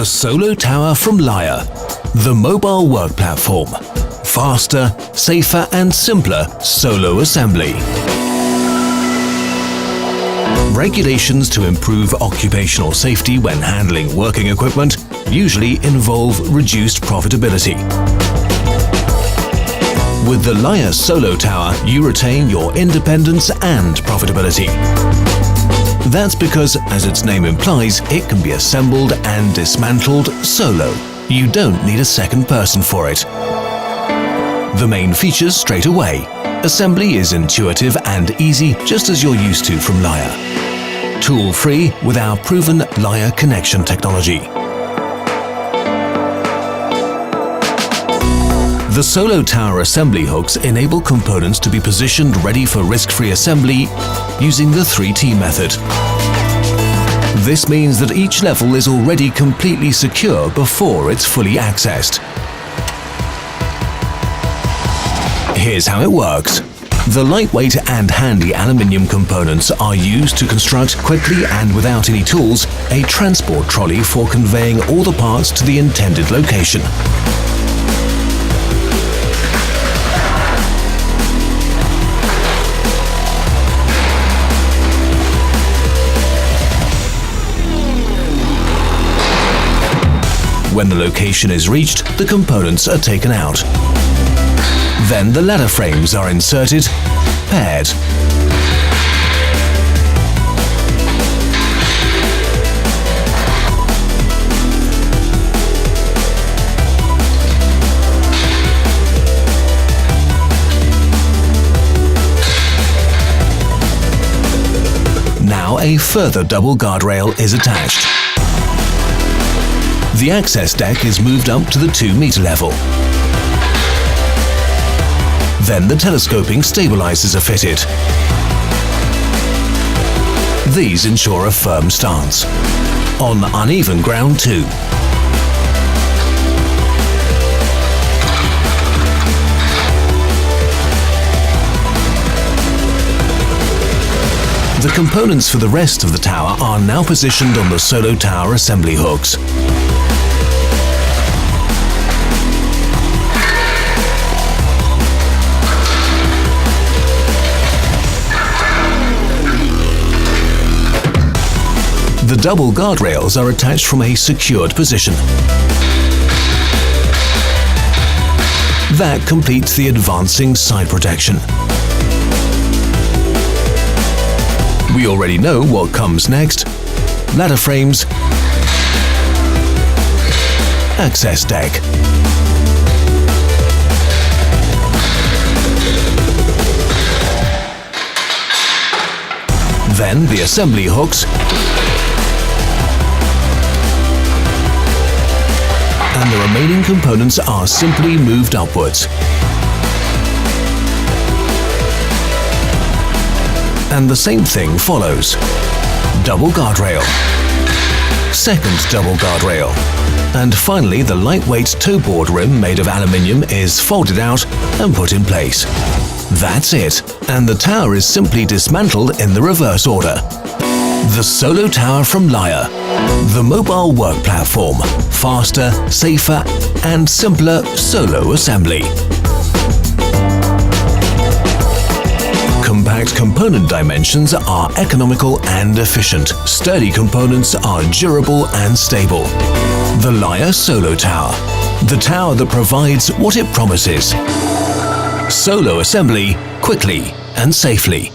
The SoloTower from Layher, the mobile work platform. Faster, safer and simpler solo assembly. Regulations to improve occupational safety when handling working equipment usually involve reduced profitability. With the Layher SoloTower, you retain your independence and profitability. That's because, as its name implies, it can be assembled and dismantled solo. You don't need a second person for it. The main features straight away. Assembly is intuitive and easy, just as you're used to from Layher. Tool-free with our proven Layher connection technology. The SoloTower assembly hooks enable components to be positioned ready for risk-free assembly using the 3T method. This means that each level is already completely secure before it's fully accessed. Here's how it works. The lightweight and handy aluminium components are used to construct quickly and without any tools a transport trolley for conveying all the parts to the intended location. When the location is reached, the components are taken out. Then the ladder frames are inserted, paired. Now a further double guardrail is attached. The access deck is moved up to the 2-meter level. Then the telescoping stabilizers are fitted. These ensure a firm stance. On uneven ground too. The components for the rest of the tower are now positioned on the SoloTower assembly hooks. The double guardrails are attached from a secured position. That completes the advancing side protection. We already know what comes next. Ladder frames, access deck. Then the assembly hooks, and the remaining components are simply moved upwards. And the same thing follows. Double guardrail, second double guardrail, and finally the lightweight toe board rim made of aluminium is folded out and put in place. That's it, and the tower is simply dismantled in the reverse order. The SoloTower from Layher, the mobile work platform. Faster, safer and simpler solo assembly. Compact component dimensions are economical and efficient. Sturdy components are durable and stable. The Layher SoloTower, the tower that provides what it promises. Solo assembly quickly and safely.